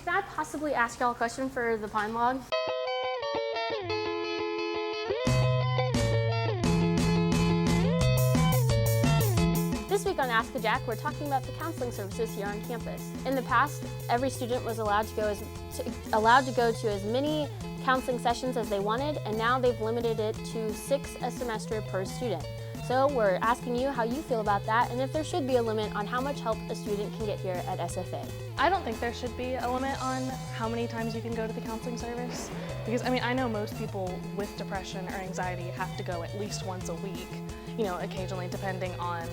Can I possibly ask y'all a question for the Pine Log? This week on Ask a Jack, we're talking about the counseling services here on campus. In the past, every student was allowed to go to as many counseling sessions as they wanted, and now they've limited it to 6 a semester per student. So we're asking you how you feel about that, and if there should be a limit on how much help a student can get here at SFA. I don't think there should be a limit on how many times you can go to the counseling service, because I know most people with depression or anxiety have to go at least once a week, occasionally depending on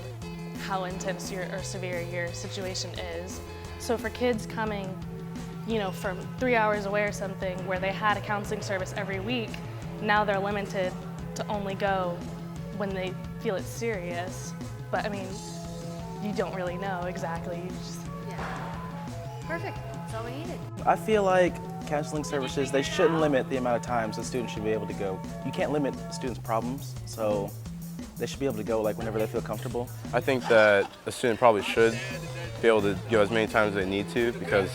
how intense or severe your situation is. So for kids coming, from 3 hours away or something where they had a counseling service every week, now they're limited to only go when they feel it's serious. But you don't really know exactly. You just... Yeah. Perfect. That's all we needed. I feel like counseling services, they shouldn't limit the amount of times a student should be able to go. You can't limit students' problems, so they should be able to go whenever they feel comfortable. I think that a student probably should be able to go as many times as they need to, because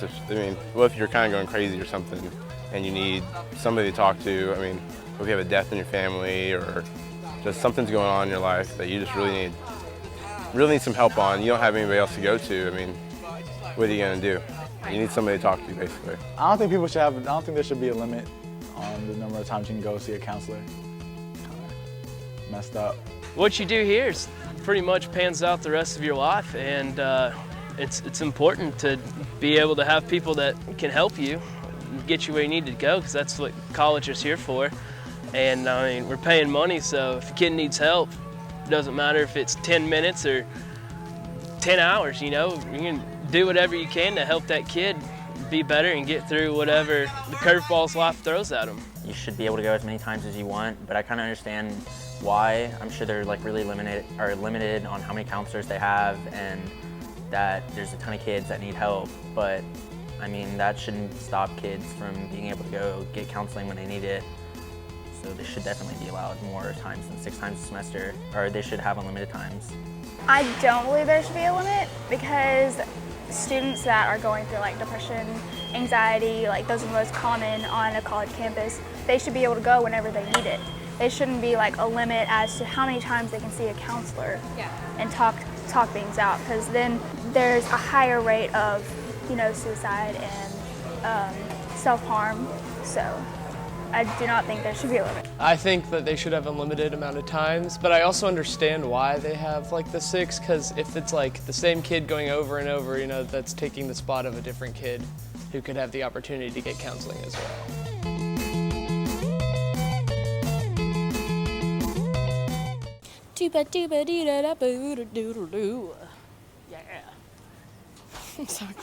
what if you're kind of going crazy or something and you need somebody to talk to? If you have a death in your family or just something's going on in your life that you just really need some help on, you don't have anybody else to go to, what are you going to do? You need somebody to talk to, basically. I don't think there should be a limit on the number of times you can go see a counselor. Kinda messed up. What you do here is pretty much pans out the rest of your life, and it's important to be able to have people that can help you get you where you need to go, because that's what college is here for. And we're paying money, so if a kid needs help, it doesn't matter if it's 10 minutes or 10 hours, you can do whatever you can to help that kid be better and get through whatever the curveballs life throws at them. You should be able to go as many times as you want, but I kind of understand why. I'm sure they're really limited on how many counselors they have, and that there's a ton of kids that need help, but that shouldn't stop kids from being able to go get counseling when they need it. So they should definitely be allowed more times than 6 times a semester, or they should have unlimited times. I don't believe there should be a limit, because students that are going through depression, anxiety, those are the most common on a college campus, they should be able to go whenever they need it. There shouldn't be a limit as to how many times they can see a counselor and talk things out, because then there's a higher rate of suicide and self-harm. So I do not think there should be a limit. I think that they should have a limited amount of times, but I also understand why they have the 6, because if it's the same kid going over and over, that's taking the spot of a different kid who could have the opportunity to get counseling as well. Yeah. I'm sorry.